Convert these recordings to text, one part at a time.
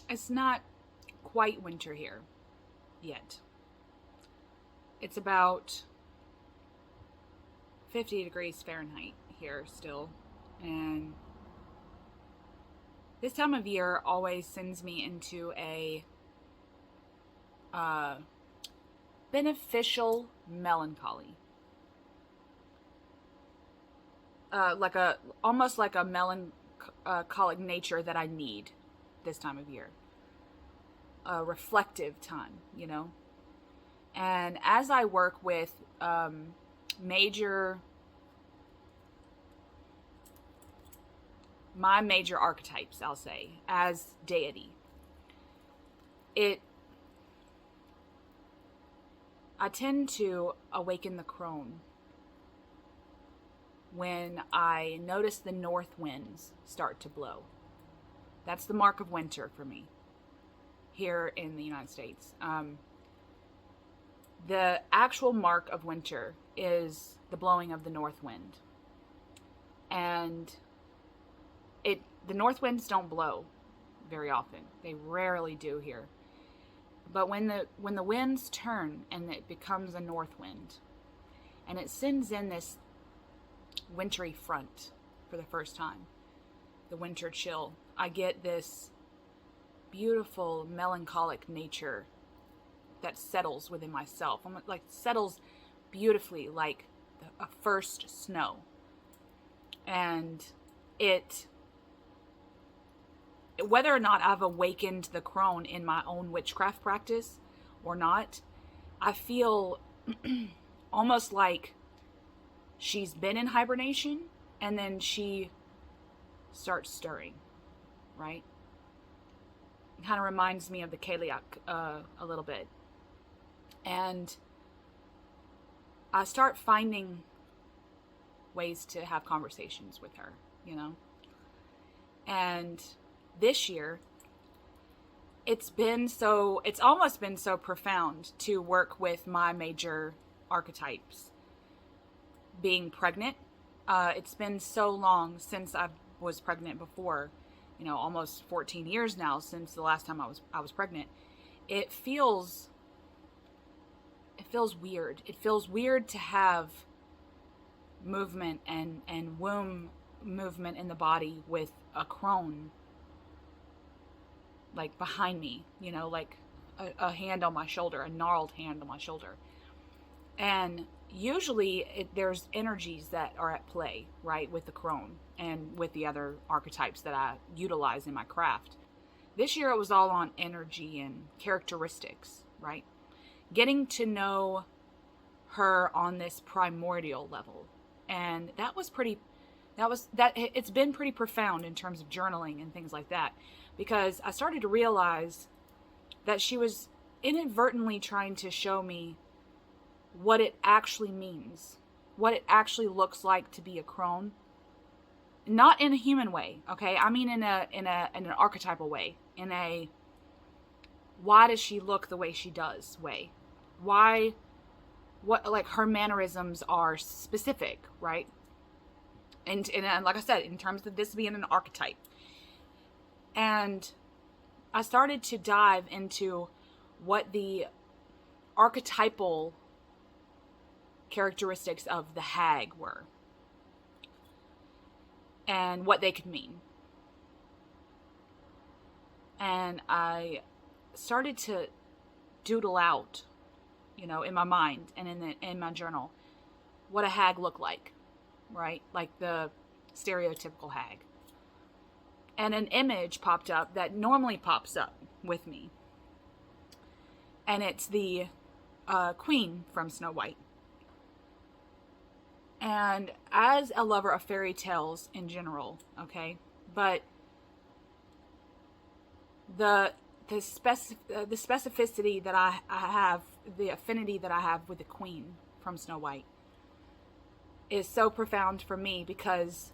It's not quite winter here yet. It's about 50 degrees Fahrenheit here still. And this time of year always sends me into a beneficial melancholy. Almost like a melancholic nature that I need this time of year. A reflective time, you know? And as I work with my major archetypes, I'll say, as deity, I tend to awaken the crone when I notice the north winds start to blow. That's the mark of winter for me here in the United States. The actual mark of winter is the blowing of the north wind. And the north winds don't blow very often. They rarely do here. But when the winds turn and it becomes a north wind, and it sends in this wintry front for the first time, the winter chill, I get this beautiful melancholic nature that settles within myself. Like settles beautifully like a first snow. And whether or not I've awakened the crone in my own witchcraft practice or not, I feel almost like she's been in hibernation and then she starts stirring, right? It kind of reminds me of the Kaliak a little bit. And I start finding ways to have conversations with her, you know? And this year, it's almost been so profound to work with my major archetypes. Being pregnant, it's been so long since I was pregnant before, you know, almost 14 years now since the last time I was pregnant. It feels weird. It feels weird to have movement and womb movement in the body with a crone like behind me, you know, like a hand on my shoulder, a gnarled hand on my shoulder. And usually there's energies that are at play, right, with the crone and with the other archetypes that I utilize in my craft. This year it was all on energy and characteristics, right? Getting to know her on this primordial level. And it's been pretty profound in terms of journaling and things like that, because I started to realize that she was inadvertently trying to show me what it actually means, what it actually looks like to be a crone. Not in a human way, okay? I mean in an archetypal way, in a why does she look the way she does way. Like her mannerisms are specific, right? And like I said, in terms of this being an archetype. And I started to dive into what the archetypal characteristics of the hag were and what they could mean. And I started to doodle out, you know, in my mind and in my journal, what a hag looked like, right? Like the stereotypical hag. And an image popped up that normally pops up with me. And it's the queen from Snow White. And as a lover of fairy tales in general, okay, but the specificity that I have, the affinity that I have with the queen from Snow White is so profound for me, because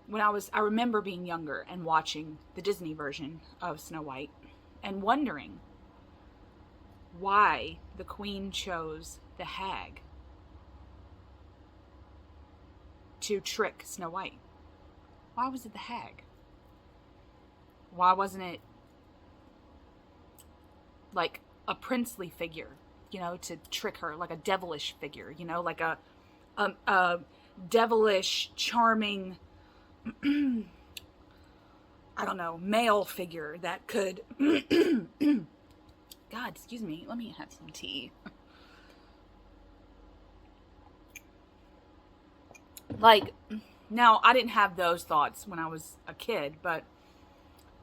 when I remember being younger and watching the Disney version of Snow White and wondering why the queen chose the hag to trick Snow White. Why was it the hag? Why wasn't it like a princely figure, you know, to trick her, like a devilish figure, you know, like a devilish, charming, I don't know, male figure that could, God, excuse me, let me have some tea. Like, now, I didn't have those thoughts when I was a kid, but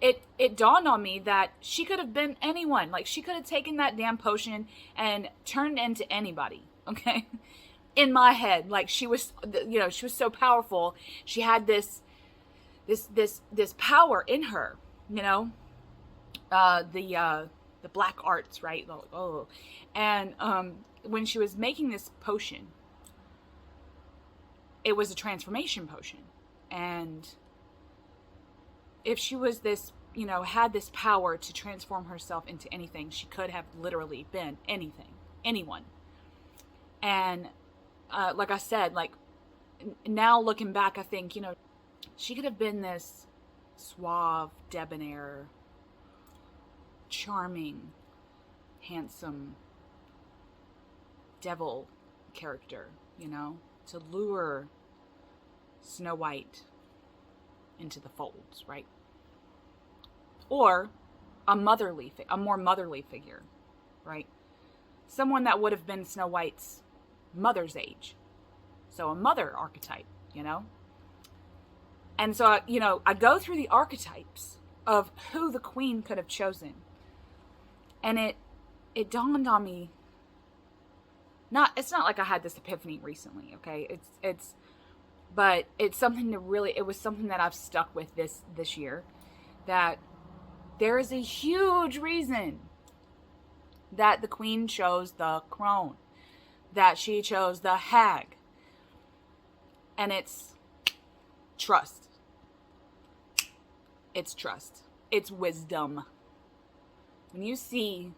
it dawned on me that she could have been anyone. Like, she could have taken that damn potion and turned into anybody, okay? In my head, like, she was, you know, she was so powerful. She had this power in her, you know? The black arts, right? Oh. And when she was making this potion, it was a transformation potion. And if she was this, you know, had this power to transform herself into anything, she could have literally been anything, anyone. And like I said, like, now looking back, I think, you know, she could have been this suave, debonair, charming, handsome devil character, you know, to lure Snow White into the folds, right? Or a more motherly figure, right? Someone that would have been Snow White's mother's age. So a mother archetype, you know? And so, you know, I go through the archetypes of who the queen could have chosen. And it dawned on me, it's not like I had this epiphany recently, okay? But it's something it was something that I've stuck with this year, that there is a huge reason that the queen chose the crone, that she chose the hag. And it's trust. It's trust. It's wisdom. When you see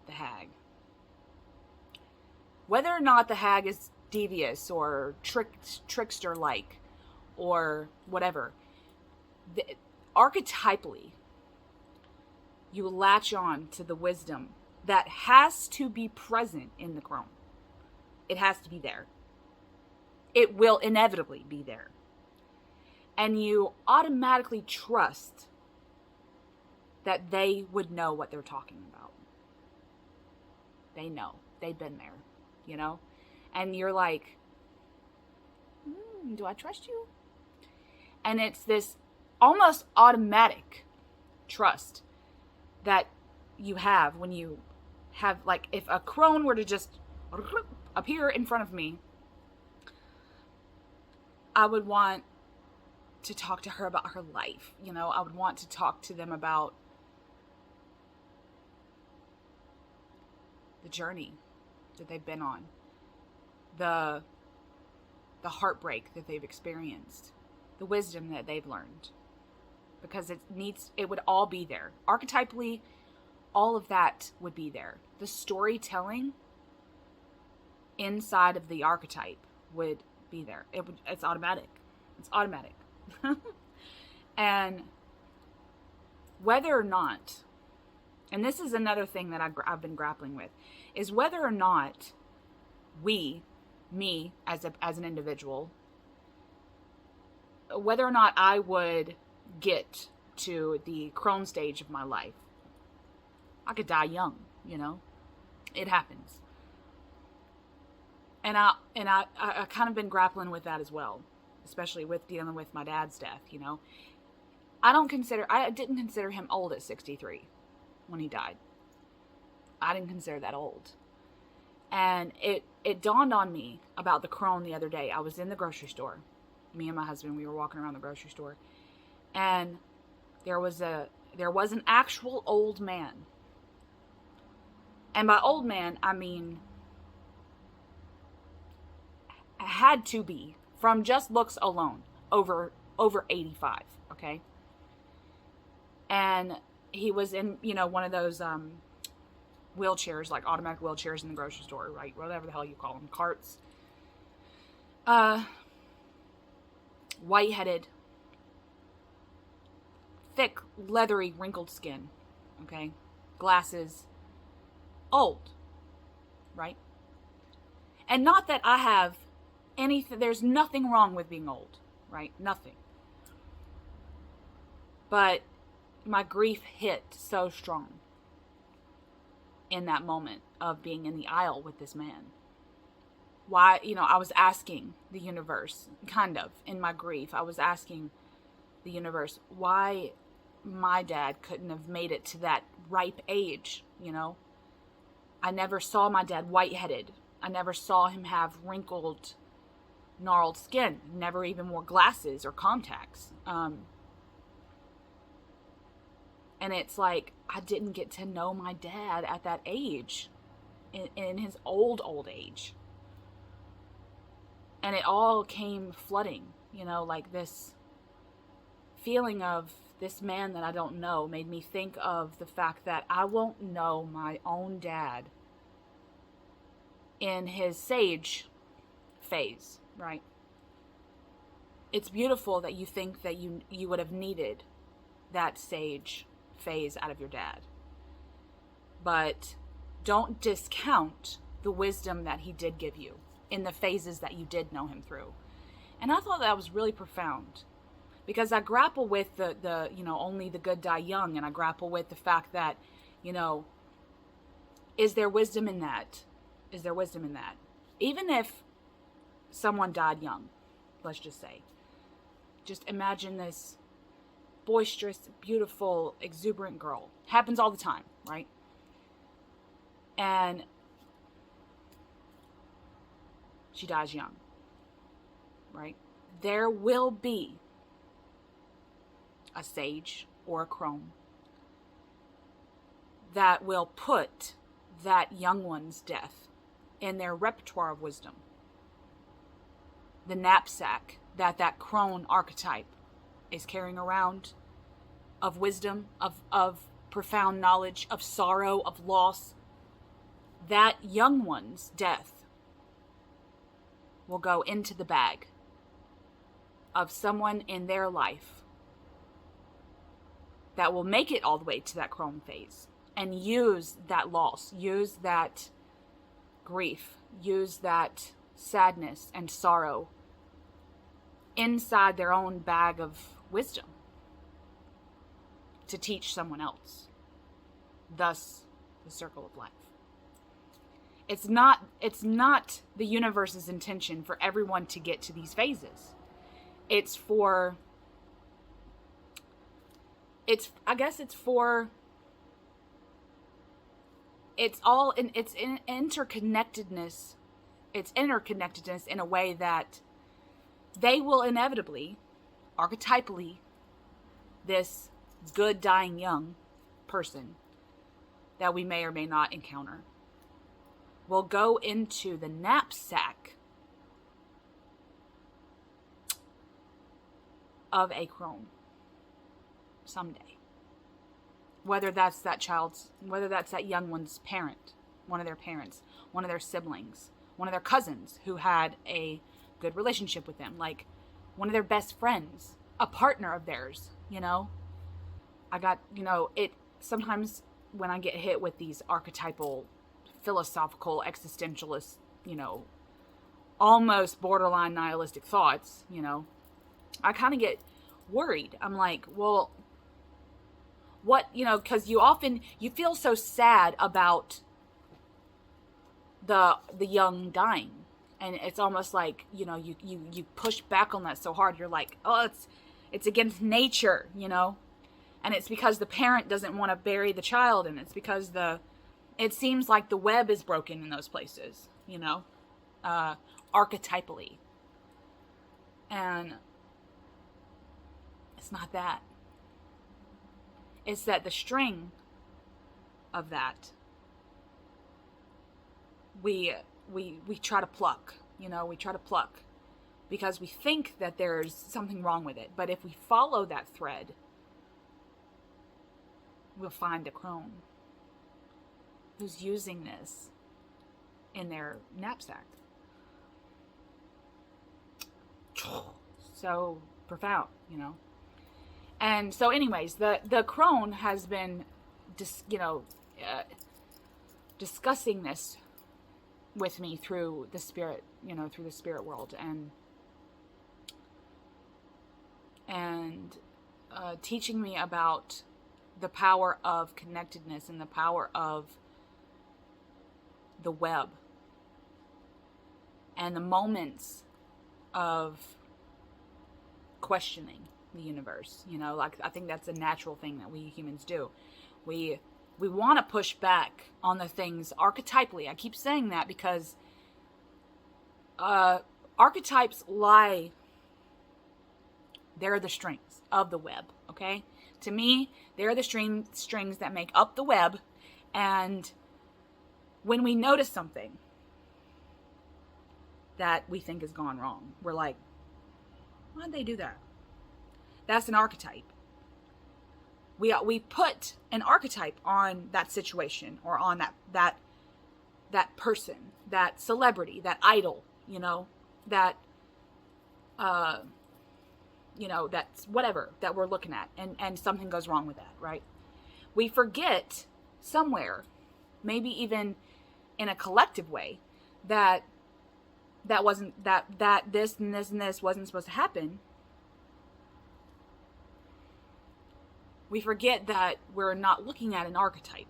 the hag, whether or not the hag is devious or trickster-like or whatever, archetypally, you latch on to the wisdom that has to be present in the crone. It has to be there. It will inevitably be there. And you automatically trust that they would know what they're talking about. They know. They've been there, you know? And you're like, do I trust you? And it's this almost automatic trust that you have when you have, like, if a crone were to just appear in front of me, I would want to talk to her about her life. You know, I would want to talk to them about the journey that they've been on, the heartbreak that they've experienced, the wisdom that they've learned, because it would all be there. Archetypally, all of that would be there. The storytelling inside of the archetype would be there. It's automatic. It's automatic. And whether or not, and this is another thing that I've been grappling with, is whether or not me as an individual, whether or not I would get to the crone stage of my life. I could die young, you know? It happens. And I kind of been grappling with that as well, especially with dealing with my dad's death, you know? I didn't consider him old at 63 when he died. I didn't consider that old. And it dawned on me about the crone the other day. I was in the grocery store. Me and my husband, we were walking around the grocery store. And there was an actual old man. And by old man, I mean, had to be, from just looks alone, over 85, okay? And he was in, you know, one of those wheelchairs, like automatic wheelchairs in the grocery store, right? Whatever the hell you call them, carts. White-headed, thick, leathery, wrinkled skin, okay? Glasses, old, right? And not that I have anything, there's nothing wrong with being old, right? Nothing. But my grief hit so strong in that moment of being in the aisle with this man. Why, I was asking the universe, kind of, in my grief, I was asking the universe why my dad couldn't have made it to that ripe age, I never saw my dad white-headed. I never saw him have wrinkled, gnarled skin. Never even wore glasses or contacts. And it's like, I didn't get to know my dad at that age, in his old age. And it all came flooding, like this feeling of this man that I don't know made me think of the fact that I won't know my own dad in his sage phase, right? It's beautiful that you think that you would have needed that sage phase out of your dad. But don't discount the wisdom that he did give you in the phases that you did know him through. And I thought that was really profound, because I grapple with the only the good die young, and I grapple with the fact that, is there wisdom in that? Is there wisdom in that? Even if someone died young, let's just say. Just imagine this boisterous, beautiful, exuberant girl. Happens all the time, right? And she dies young, right? There will be a sage or a crone that will put that young one's death in their repertoire of wisdom. The knapsack that crone archetype is carrying around, of wisdom, of profound knowledge, of sorrow, of loss, that young one's death will go into the bag of someone in their life that will make it all the way to that crone phase and use that loss, use that grief, use that sadness and sorrow inside their own bag of wisdom to teach someone else. Thus, the circle of life. It's not the universe's intention for everyone to get to these phases. It's all in interconnectedness. It's interconnectedness in a way that they will inevitably, archetypally, this good dying young person that we may or may not encounter will go into the knapsack of a crone someday. Whether that's that young one's parent, one of their parents, one of their siblings, one of their cousins who had a good relationship with them, like one of their best friends, a partner of theirs, I got, it sometimes when I get hit with these archetypal, philosophical, existentialist, almost borderline nihilistic thoughts, I kind of get worried. I'm like, well, what, because you feel so sad about the young dying. And it's almost like, you push back on that so hard. You're like, oh, it's against nature, And it's because the parent doesn't want to bury the child. And it's because it seems like the web is broken in those places, archetypally. And it's not that. It's that the string of that, we try to pluck, we try to pluck because we think that there's something wrong with it. But if we follow that thread, we'll find a crone who's using this in their knapsack. So profound, And so anyways, the crone has been, discussing this with me through the spirit, through the spirit world, and teaching me about the power of connectedness and the power of the web and the moments of questioning the universe. Like, I think that's a natural thing that we humans do. We want to push back on the things archetypally. I keep saying that because archetypes lie. They're the strings of the web, okay? To me, they're the strings that make up the web. And when we notice something that we think has gone wrong, we're like, why'd they do that? That's an archetype. We put an archetype on that situation, or on that person, that celebrity, that idol, that that's whatever that we're looking at, and something goes wrong with that, right? We forget somewhere, maybe even in a collective way, that wasn't that this and this and this wasn't supposed to happen. We forget that we're not looking at an archetype.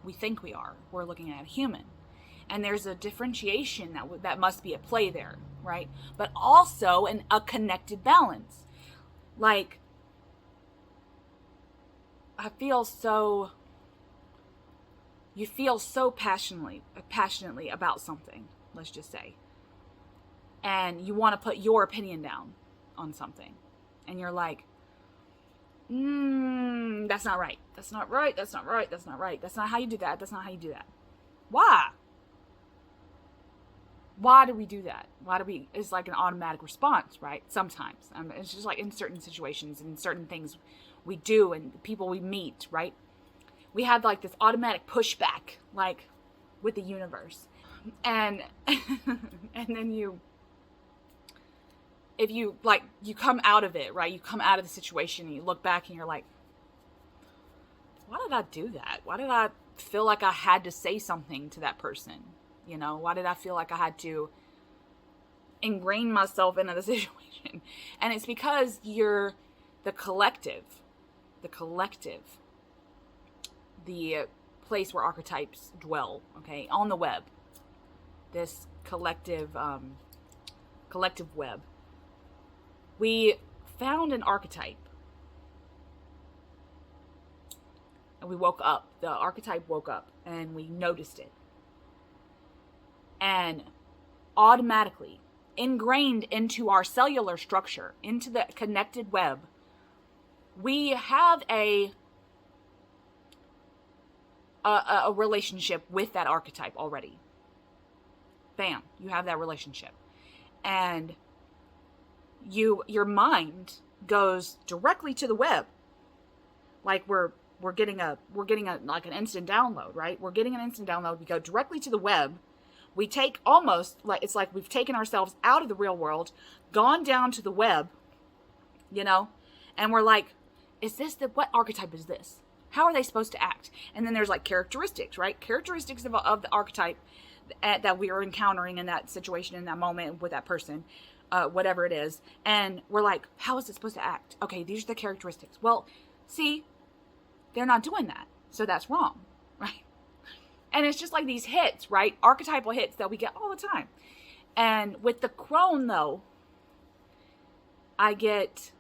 We think we are. We're looking at a human. And there's a differentiation that must be at play there, right? But also a connected balance. Like, you feel so passionately about something, let's just say. And you want to put your opinion down on something. And you're like, that's not right. That's not right. That's not right. That's not right. That's not how you do that. That's not how you do that. Why? Why do we do that? It's like an automatic response, right? Sometimes. It's just like in certain situations and certain things we do and people we meet, right? We have like this automatic pushback, like with the universe. And, and then if you come out of it, right? You come out of the situation and you look back and you're like, why did I do that? Why did I feel like I had to say something to that person? Why did I feel like I had to ingrain myself into the situation? And it's because you're the collective, the place where archetypes dwell, okay, on the web, this collective web. We found an archetype, and we woke up. The archetype woke up, and we noticed it. And automatically, ingrained into our cellular structure, into the connected web, we have a relationship with that archetype already. Bam, you have that relationship. And your mind goes directly to the web. Like we're getting like an instant download, right? We're getting an instant download. We go directly to the web. We take it's like we've taken ourselves out of the real world, gone down to the web, and we're like, what archetype is this? How are they supposed to act? And then there's like characteristics, right? Characteristics of the archetype that we are encountering in that situation, in that moment with that person, whatever it is. And we're like, how is it supposed to act? Okay, these are the characteristics. Well, see, they're not doing that. So that's wrong, right? And it's just like these hits, right? Archetypal hits that we get all the time. And with the Crone, though, I get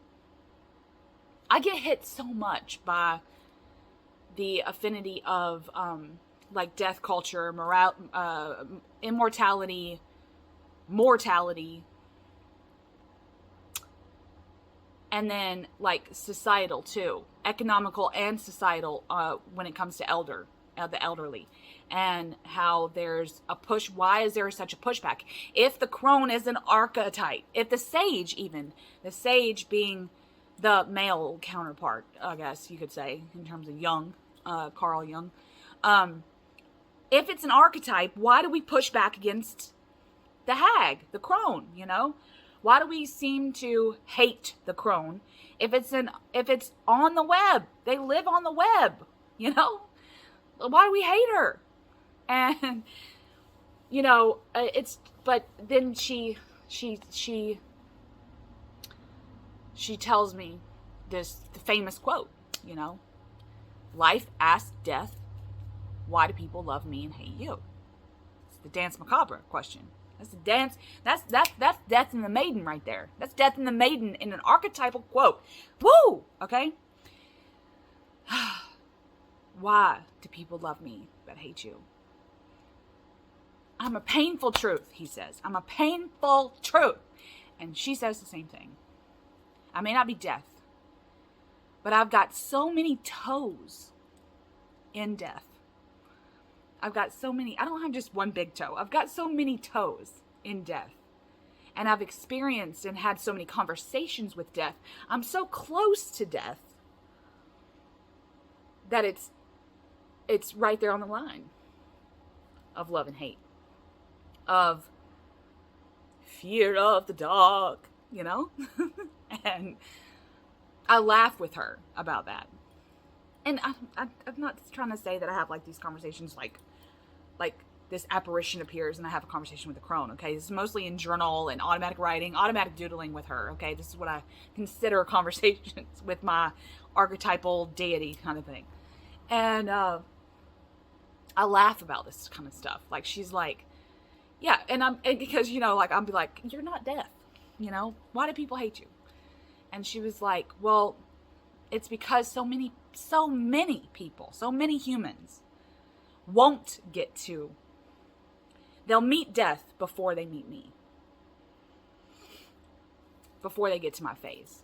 hit so much by the affinity of like death culture, immortality, mortality, and then like societal too, economical and societal when it comes to the elderly, and how there's a push. Why is there such a pushback? If the Crone is an archetype, if the sage being the male counterpart, I guess you could say, in terms of Jung, Carl Jung, if it's an archetype, why do we push back against the hag, the Crone? Why do we seem to hate the Crone if it's on the web? They live on the web, Why do we hate her? And, you know, but then she tells me the famous quote, you know, life asks death, why do people love me and hate you? It's the Danse Macabre question. That's the dance. That's Death in the Maiden right there. That's Death in the Maiden in an archetypal quote. Woo! Okay? Why do people love me but hate you? I'm a painful truth, he says. I'm a painful truth. And she says the same thing. I may not be death, but I've got so many toes in death. I've got so many, I don't have just one big toe. I've got so many toes in death. And I've experienced and had so many conversations with death. I'm so close to death that it's right there on the line of love and hate, of fear of the dark, you know? And I laugh with her about that. And I'm not trying to say that I have like these conversations like this apparition appears and I have a conversation with the crone, okay? This is mostly in journal and automatic writing, automatic doodling with her, okay? This is what I consider conversations with my archetypal deity kind of thing. And I laugh about this kind of stuff. Like, she's like, yeah, and because, you know, like, I'll be like, you're not death, you know? Why do people hate you? And she was like, well, it's because so many people, so many humans won't get to, they'll meet death before they meet me. Before they get to my phase.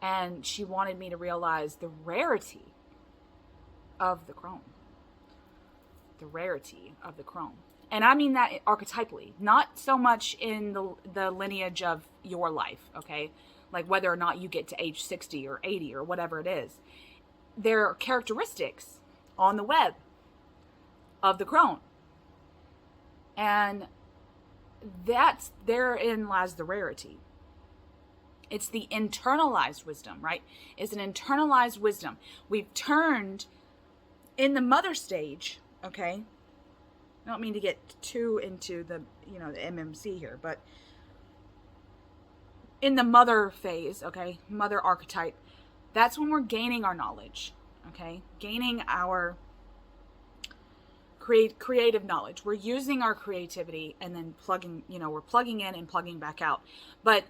And she wanted me to realize the rarity of the crone. The rarity of the crone. And I mean that archetypally, not so much in the lineage of your life, okay? Like whether or not you get to age 60 or 80 or whatever it is. There are characteristics on the web of the crone. And therein lies the rarity. It's the internalized wisdom, right? It's an internalized wisdom. We've turned in the mother stage, okay? I don't mean to get too into the, you know, the MMC here, but in the mother phase, okay, mother archetype, that's when we're gaining our knowledge, okay? Gaining our creative knowledge. We're using our creativity and then we're plugging in and plugging back out. But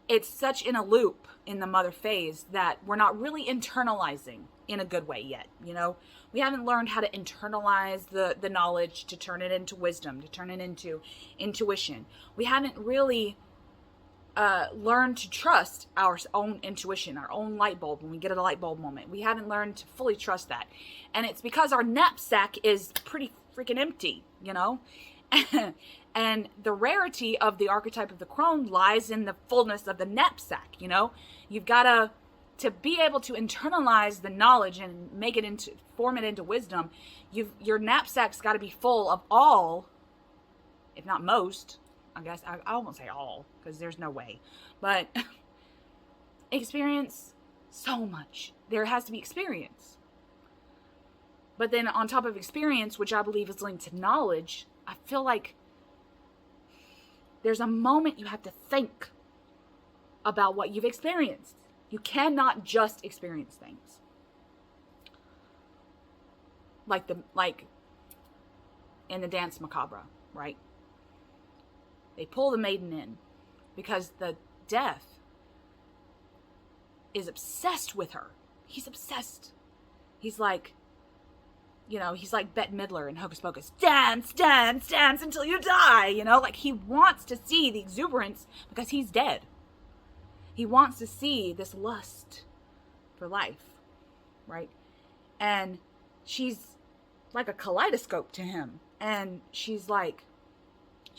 it's such in a loop in the mother phase that we're not really internalizing in a good way yet, you know? We haven't learned how to internalize the knowledge to turn it into wisdom, to turn it into intuition. We haven't really learned to trust our own intuition, our own light bulb when we get a light bulb moment. We haven't learned to fully trust that. And it's because our knapsack is pretty freaking empty, you know? And the rarity of the archetype of the crone lies in the fullness of the knapsack, you know? You've got to be able to internalize the knowledge and form it into wisdom. Your knapsack's got to be full of all, if not most, I guess, I won't say all, because there's no way, but experience so much. There has to be experience. But then on top of experience, which I believe is linked to knowledge, I feel like there's a moment you have to think about what you've experienced. You cannot just experience things. Like in the Danse Macabre, right? They pull the maiden in because the death is obsessed with her. He's obsessed. He's like, you know, he's like Bette Midler in Hocus Pocus. Dance, dance, dance until you die. You know, like he wants to see the exuberance because he's dead. He wants to see this lust for life, right? And she's like a kaleidoscope to him. And she's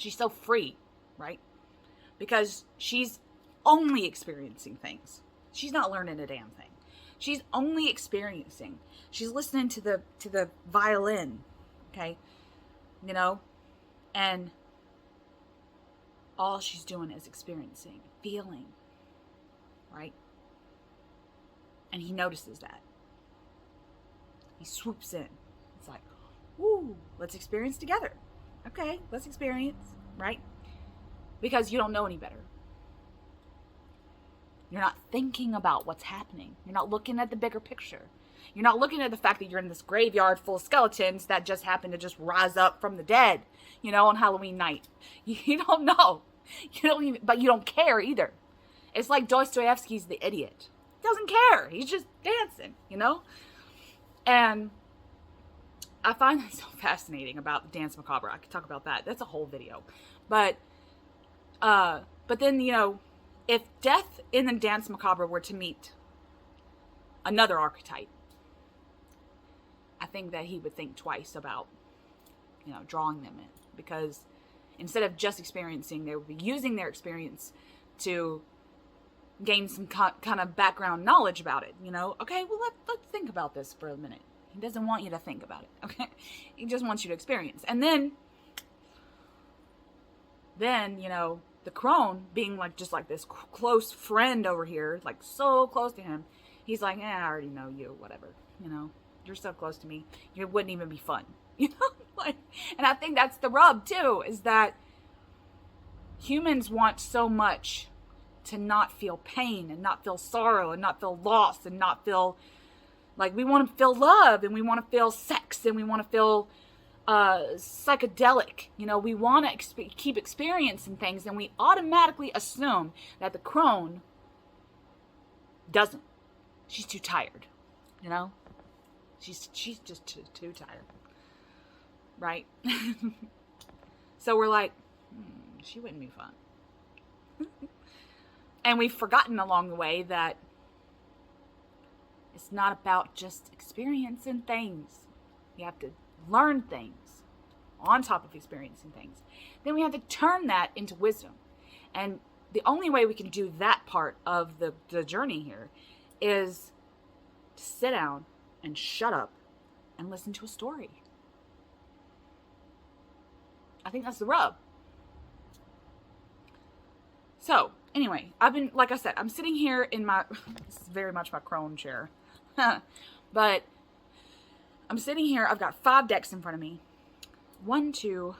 so free, right? Because she's only experiencing things. She's not learning a damn thing. She's only experiencing. She's listening to the violin, okay? You know? And all she's doing is experiencing, feeling, right? And he notices that. He swoops in. It's like, Woo, let's experience together. Okay, let's experience, right? Because you don't know any better. You're not thinking about what's happening. You're not looking at the bigger picture. You're not looking at the fact that you're in this graveyard full of skeletons that just happen to just rise up from the dead, on Halloween night. You don't know. You don't even, but you don't care either. It's like Dostoevsky's The Idiot. He doesn't care. He's just dancing, And I find that so fascinating about the Danse Macabre. I could talk about that. That's a whole video. But then, if death in the Danse Macabre were to meet another archetype, I think that he would think twice about, drawing them in. Because instead of just experiencing, they would be using their experience to gain some kind of background knowledge about it. Okay, well, let's think about this for a minute. He doesn't want you to think about it, okay? He just wants you to experience. And then, the Crone being just like this close friend over here, like so close to him, he's like, I already know you, whatever, you're so close to me, it wouldn't even be fun, and I think that's the rub too, is that humans want so much to not feel pain and not feel sorrow and not feel loss and not feel like, we want to feel love and we want to feel sex and we want to feel psychedelic. We want to keep experiencing things, and we automatically assume that the Crone doesn't. She's too tired. She's just too tired. Right? So we're like, she wouldn't be fun. And we've forgotten along the way that it's not about just experiencing things. You have to learn things on top of experiencing things. Then we have to turn that into wisdom. And the only way we can do that part of the journey here is to sit down and shut up and listen to a story. I think that's the rub. So, anyway, like I said, I'm sitting here in this is very much my Crone chair. But I'm sitting here, I've got 5 decks in front of me. 1, 2,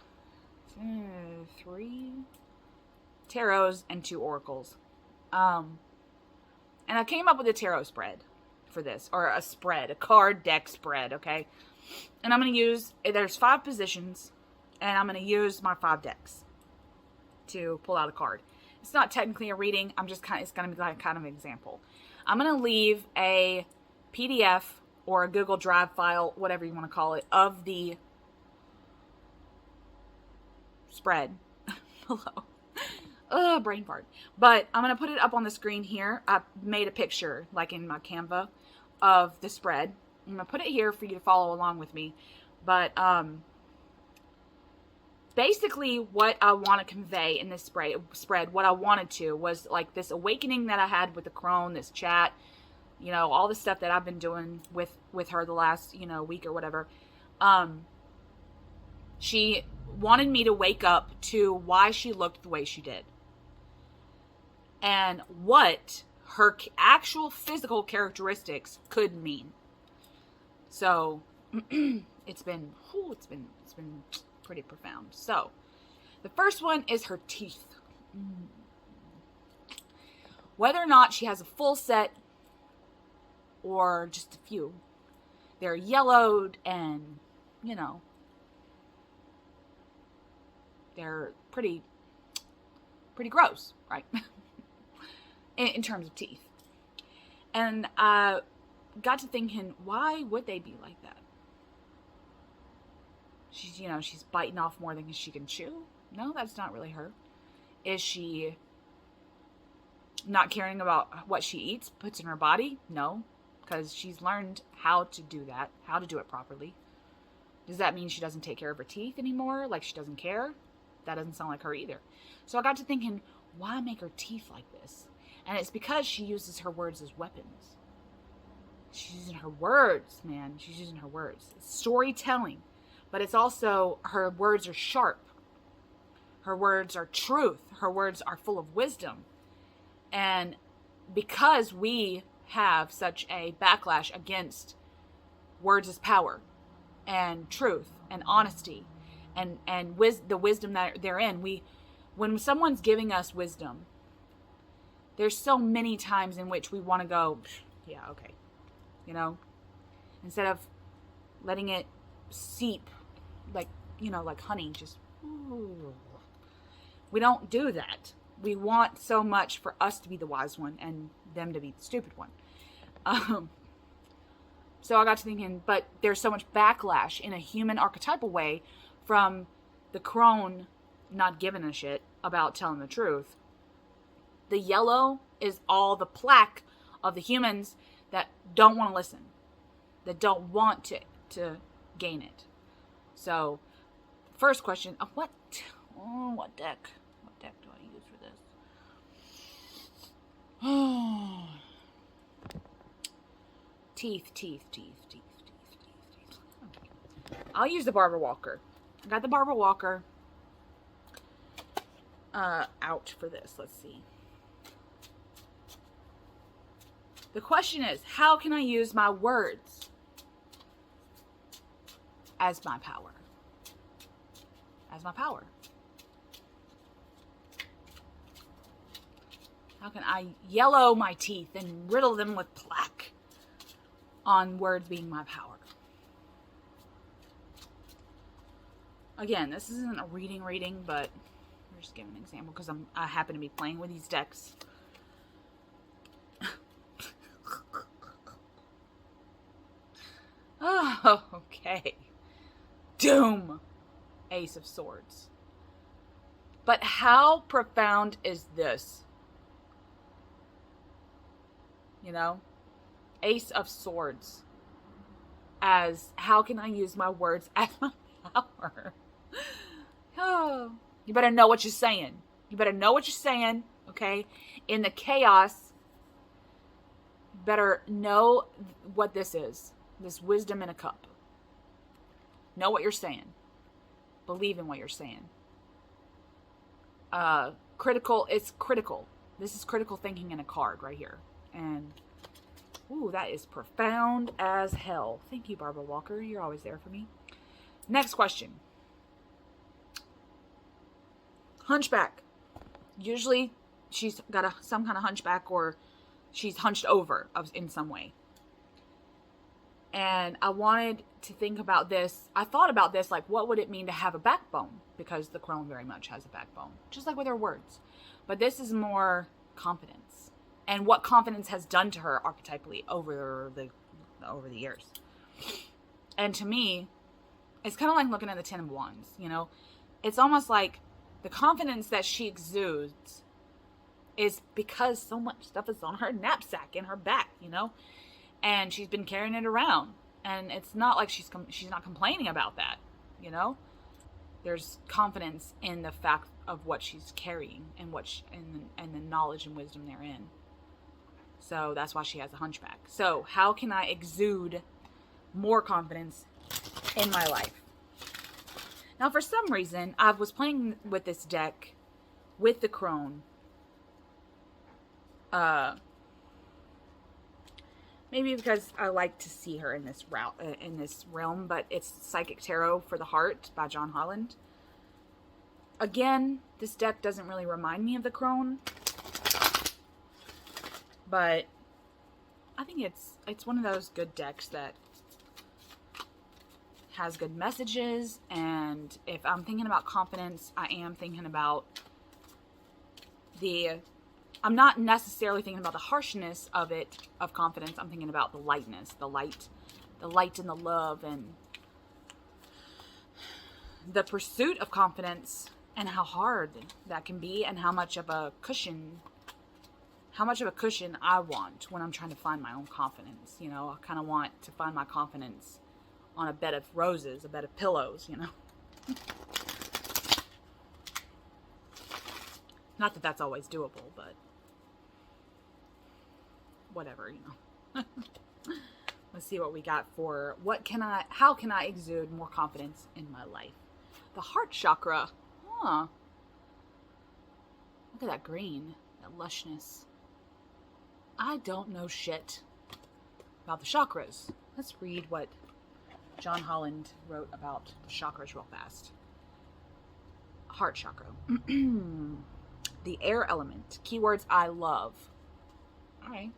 3 tarots and 2 oracles. And I came up with a tarot spread for this, or a card deck spread, okay? And I'm going to use, there's 5 positions, and I'm going to use my 5 decks to pull out a card. It's not technically a reading, it's going to be like kind of an example. I'm going to leave a PDF or a Google Drive file, whatever you want to call it, of the spread below. Brain fart. But I'm going to put it up on the screen here. I made a picture, like in my Canva, of the spread. I'm going to put it here for you to follow along with me. But basically what I want to convey in this spread, what I wanted to, was like this awakening that I had with the Crone, this chat, all the stuff that I've been doing with her the last, week or whatever. She wanted me to wake up to why she looked the way she did. And what her actual physical characteristics could mean. So, it's been pretty profound. So, the first one is her teeth. Whether or not she has a full set or just a few, they're yellowed and, they're pretty gross, right? in terms of teeth. And I got to thinking, why would they be like that? She's biting off more than she can chew. No, that's not really her. Is she not caring about what she eats, puts in her body? No, because she's learned how to do that, how to do it properly. Does that mean she doesn't take care of her teeth anymore? Like she doesn't care? That doesn't sound like her either. So I got to thinking, why make her teeth like this? And it's because she uses her words as weapons. She's using her words, man. She's using her words. It's storytelling. But it's also, her words are sharp. Her words are truth. Her words are full of wisdom. And because we have such a backlash against words as power and truth and honesty and the wisdom that they're in. When someone's giving us wisdom, there's so many times in which we want to go, yeah, okay, you know, instead of letting it seep like, you know, like honey, just, ooh. We don't do that. We want so much for us to be the wise one and them to be the stupid one. So I got to thinking, but there's so much backlash in a human archetypal way from the crone not giving a shit about telling the truth. The yellow is all the plaque of the humans that don't want to listen, that don't want to gain it. So, first question, what deck? What deck do I use for this? Oh, teeth. Okay. I'll use the Barbara Walker. I got the Barbara Walker out for this. Let's see. The question is, how can I use my words as my power? As my power. How can I yellow my teeth and riddle them with plaque on words being my power? Again, this isn't a reading, but I'm just giving an example because I happen to be playing with these decks. Oh, okay. Doom. Ace of Swords. But how profound is this? You know? Ace of Swords. As how can I use my words as my power? Oh, you better know what you're saying. You better know what you're saying, okay? In the chaos, you better know what this is. This wisdom in a cup. Know what you're saying. Believe in what you're saying. Critical. It's critical. This is critical thinking in a card right here. And, ooh, that is profound as hell. Thank you, Barbara Walker. You're always there for me. Next question. Hunchback. Usually, she's got some kind of hunchback or she's hunched over in some way. And I wanted to think about this. I thought about this, like, what would it mean to have a backbone? Because the crone very much has a backbone, just like with her words. But this is more confidence, and what confidence has done to her archetypally over the years. And to me, it's kind of like looking at the Ten of Wands. You know, it's almost like the confidence that she exudes is because so much stuff is on her knapsack in her back. You know. And she's been carrying it around. And it's not like she's not complaining about that, you know? There's confidence in the fact of what she's carrying and and the knowledge and wisdom therein. So that's why she has a hunchback. So how can I exude more confidence in my life? Now, for some reason, I was playing with this deck with the crone. Maybe because I like to see her in this realm, but it's Psychic Tarot for the Heart by John Holland. Again, this deck doesn't really remind me of the crone, but I think it's one of those good decks that has good messages. And if I'm thinking about confidence, I am thinking about I'm not necessarily thinking about the harshness of confidence. I'm thinking about the lightness, the light and the love and the pursuit of confidence and how hard that can be and how much of a cushion I want when I'm trying to find my own confidence. You know, I kind of want to find my confidence on a bed of roses, a bed of pillows, you know. Not that that's always doable, but whatever, you know. Let's see what we got for how can I exude more confidence in my life? The heart chakra. Huh. Look at that green, that lushness. I don't know shit about the chakras. Let's read what John Holland wrote about the chakras real fast. Heart chakra. The air element. Keywords I love. All right.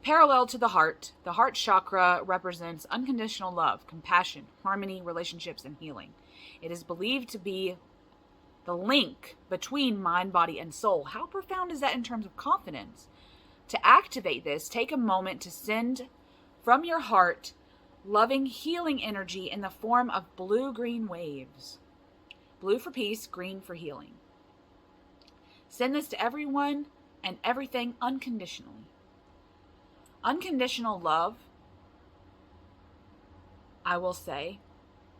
Parallel to the heart chakra represents unconditional love, compassion, harmony, relationships, and healing. It is believed to be the link between mind, body, and soul. How profound is that in terms of confidence? To activate this, take a moment to send from your heart loving, healing energy in the form of blue-green waves. Blue for peace, green for healing. Send this to everyone and everything unconditionally. Unconditional love, I will say,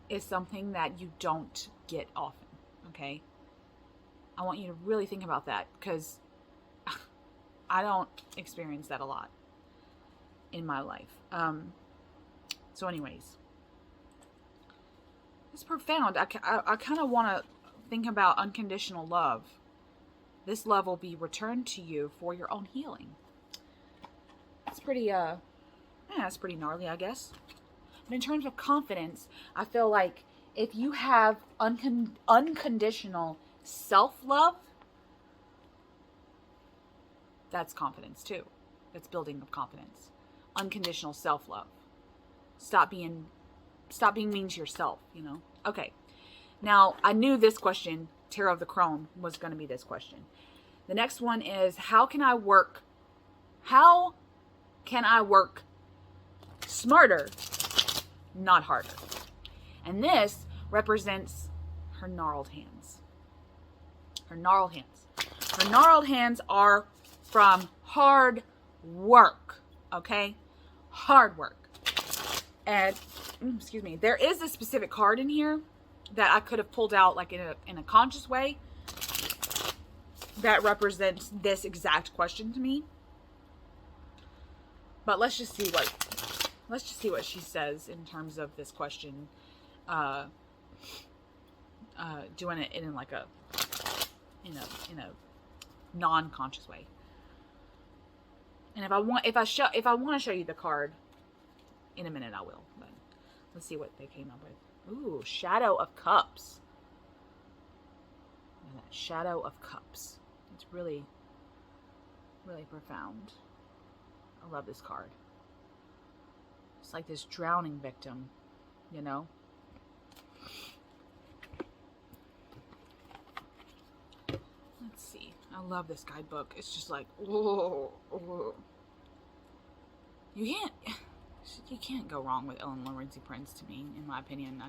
is something that you don't get often, okay? I want you to really think about that, because I don't experience that a lot in my life. So anyways, it's profound. I kind of want to think about unconditional love. This love will be returned to you for your own healing. It's pretty, yeah, it's pretty gnarly, I guess. But in terms of confidence, I feel like if you have unconditional self-love, that's confidence too. That's building of confidence. Unconditional self-love. Stop being mean to yourself, you know? Okay. Now, I knew this question, Tarot of the Crone, was going to be this question. The next one is, how can I work smarter, not harder? And this represents her gnarled hands. Her gnarled hands. Her gnarled hands are from hard work, okay? Hard work. And, excuse me, there is a specific card in here that I could have pulled out like in a conscious way that represents this exact question to me. But let's just see what she says in terms of this question. Doing it in like a non-conscious way. And if I want to show you the card in a minute, I will. But let's see what they came up with. Ooh, Shadow of Cups. Look at that, Shadow of Cups. It's really, really profound. I love this card. It's like this drowning victim, you know? Let's see. I love this guidebook. It's just like, whoa, whoa. You can't go wrong with Ellen Lorenzi Prince, to me, in my opinion.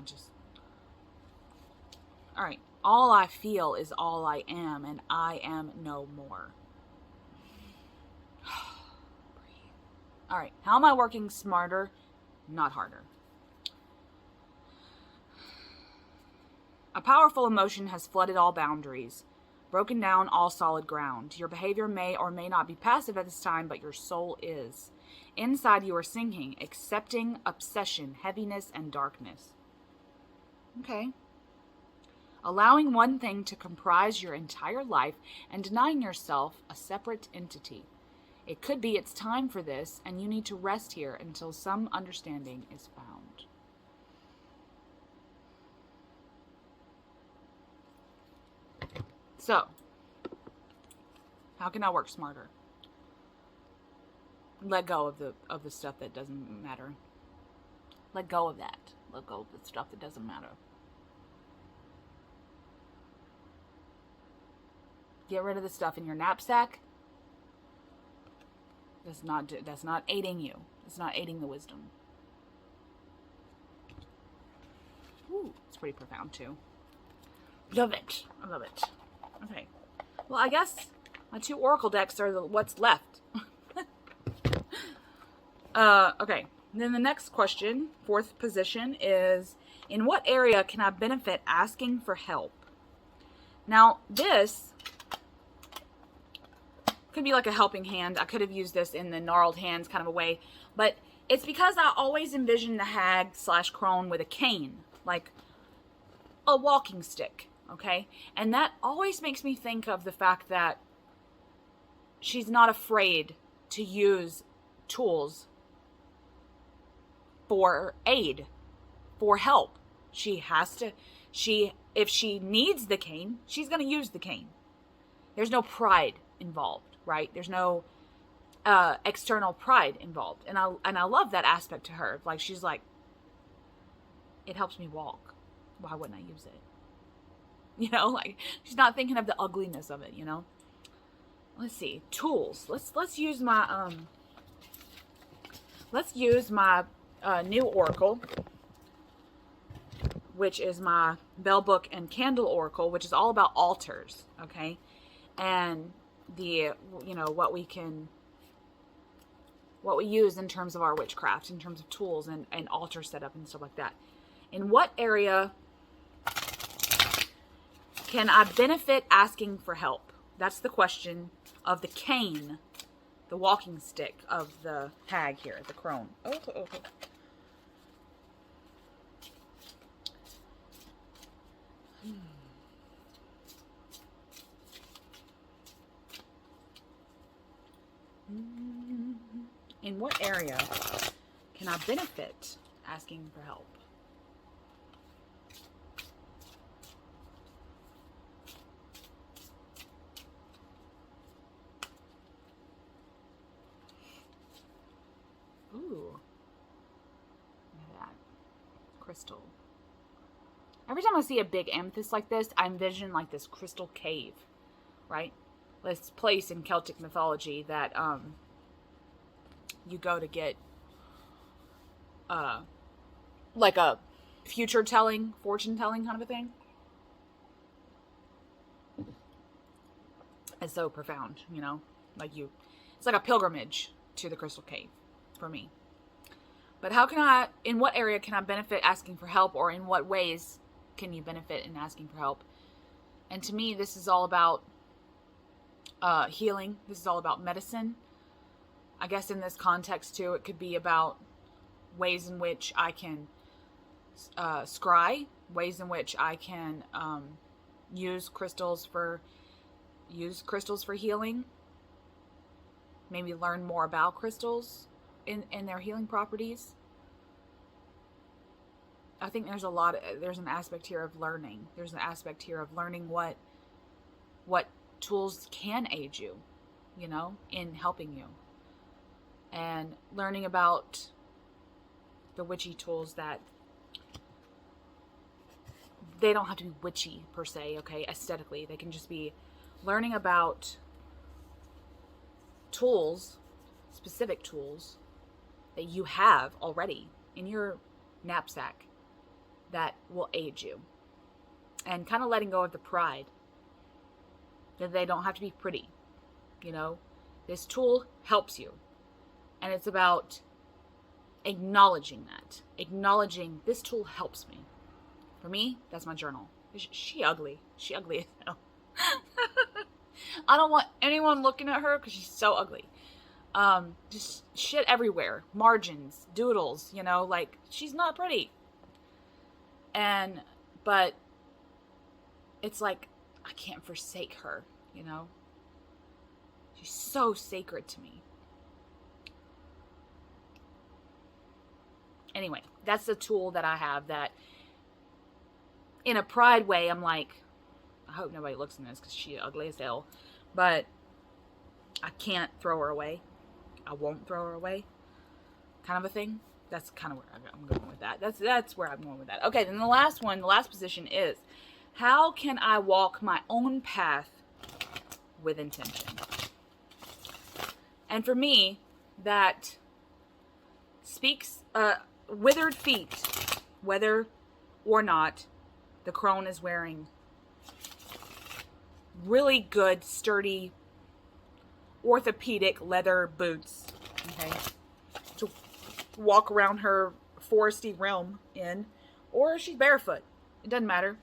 Alright. All I feel is all I am, and I am no more. Breathe. Alright. How am I working smarter, not harder? A powerful emotion has flooded all boundaries, broken down all solid ground. Your behavior may or may not be passive at this time, but your soul is. Inside you are sinking, accepting obsession, heaviness, and darkness. Okay. Allowing one thing to comprise your entire life and denying yourself a separate entity. It could be it's time for this, and you need to rest here until some understanding is found. So, how can I work smarter? Let go of the stuff that doesn't matter. Let go of that. Let go of the stuff that doesn't matter. Get rid of the stuff in your knapsack. That's not aiding you. It's not aiding the wisdom. Ooh, it's pretty profound too. Love it. I love it. Okay. Well, I guess my two oracle decks are what's left. Okay. Then the next question, fourth position, is, in what area can I benefit asking for help? Now, this could be like a helping hand. I could have used this in the gnarled hands kind of a way, but it's because I always envision the hag / crone with a cane, like a walking stick, okay? And that always makes me think of the fact that she's not afraid to use tools for aid, for help. She has to, if she needs the cane, she's going to use the cane. There's no pride involved, right? There's no external pride involved. And I love that aspect to her. Like, she's like, it helps me walk. Why wouldn't I use it? You know, like, she's not thinking of the ugliness of it, you know? Let's see. Tools. Let's use my new oracle, which is my Bell Book and Candle Oracle, which is all about altars, okay? And the, you know, what we use in terms of our witchcraft, in terms of tools and altar setup and stuff like that. In what area can I benefit asking for help? That's the question of the cane, the walking stick of the hag here, the crone. Oh. In what area can I benefit asking for help? Ooh. Look at that. Crystal. Every time I see a big amethyst like this, I envision like this crystal cave, right? This place in Celtic mythology that you go to get like a future telling, fortune telling kind of a thing. It's so profound, you know? Like it's like a pilgrimage to the crystal cave for me. But in what area can I benefit asking for help, or in what ways can you benefit in asking for help? And to me, this is all about healing. This is all about medicine. I guess in this context too, it could be about ways in which I can scry, ways in which I can use crystals for healing. Maybe learn more about crystals in their healing properties. I think there's an aspect here of learning. There's an aspect here of learning what tools can aid you, you know, in helping you. And learning about the witchy tools that they don't have to be witchy per se, okay, aesthetically. They can just be learning about tools, specific tools that you have already in your knapsack that will aid you. And kind of letting go of the pride that they don't have to be pretty. You know, this tool helps you. And it's about acknowledging that. Acknowledging this tool helps me. For me, that's my journal. She ugly. She ugly as hell. I don't want anyone looking at her because she's so ugly. Just shit everywhere. Margins, doodles, you know, like, she's not pretty. But it's like, I can't forsake her, you know? She's so sacred to me. Anyway, that's the tool that I have that, in a pride way, I'm like, I hope nobody looks in this because she's ugly as hell. But I can't throw her away. I won't throw her away. Kind of a thing. That's kind of where I'm going with that. That's where I'm going with that. Okay, then the last position is, how can I walk my own path with intention? And for me, that speaks, withered feet, whether or not the crone is wearing really good, sturdy, orthopedic leather boots, okay, to walk around her foresty realm in, or she's barefoot. It doesn't matter.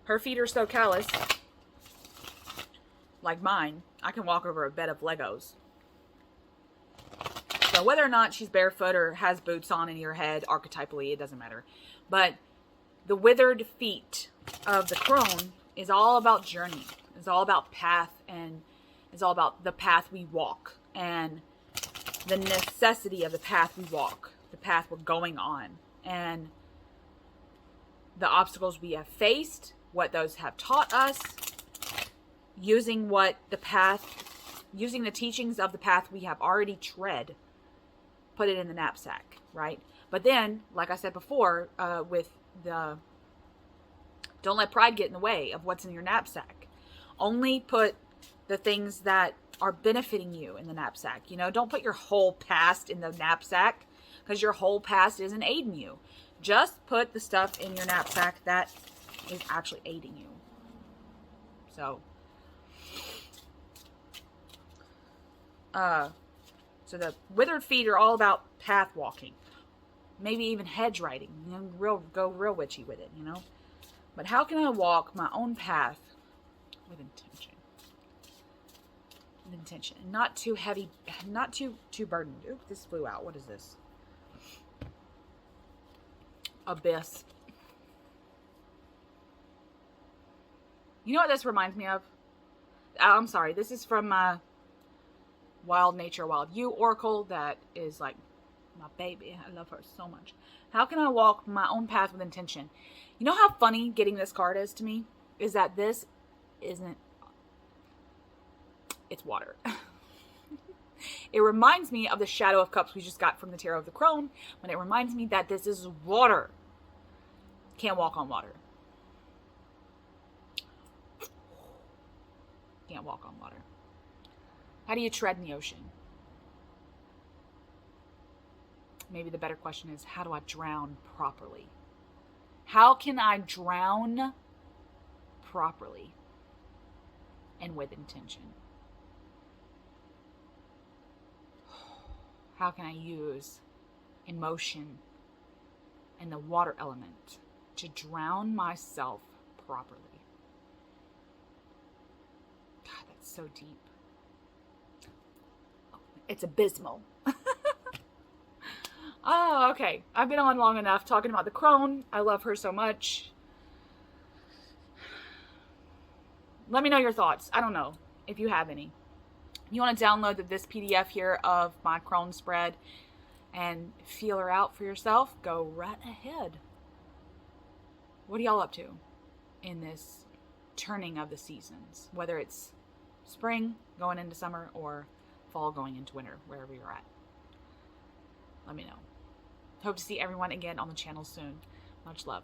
Her feet are so callous, like mine, I can walk over a bed of Legos. So whether or not she's barefoot or has boots on in your head, archetypally, it doesn't matter. But the withered feet of the crone is all about journey. It's all about path, and it's all about the path we walk and the necessity of the path we walk. the path we're going on, and the obstacles we have faced, what those have taught us, using the teachings of the path we have already tread, put it in the knapsack, right? But then, like I said before, with the, don't let pride get in the way of what's in your knapsack. Only put the things that are benefiting you in the knapsack. You know, don't put your whole past in the knapsack, because your whole past isn't aiding you. Just put the stuff in your knapsack that is actually aiding you. So the withered feet are all about path walking, maybe even hedge riding. You know, go real witchy with it, you know. But how can I walk my own path with intention? With intention, not too heavy, not too burdened. Oop, this flew out. What is this? Abyss. You know what this reminds me of? I'm sorry. This is from my Wild Nature, Wild You Oracle. That is like my baby. I love her so much. How can I walk my own path with intention? You know how funny getting this card is to me? Is that this isn't... It's water. It reminds me of the Shadow of Cups we just got from the Tarot of the Crone, when it reminds me that this is water. Can't walk on water. Can't walk on water. How do you tread in the ocean? Maybe the better question is, how do I drown properly? How can I drown properly and with intention? How can I use emotion and the water element to drown myself properly? God, that's so deep. It's abysmal. Oh, okay. I've been on long enough talking about the Crone. I love her so much. Let me know your thoughts. I don't know if you have any. You want to download this PDF here of my Crone spread and feel her out for yourself? Go right ahead. What are y'all up to in this turning of the seasons? Whether it's spring going into summer or fall going into winter, wherever you're at. Let me know. Hope to see everyone again on the channel soon. Much love.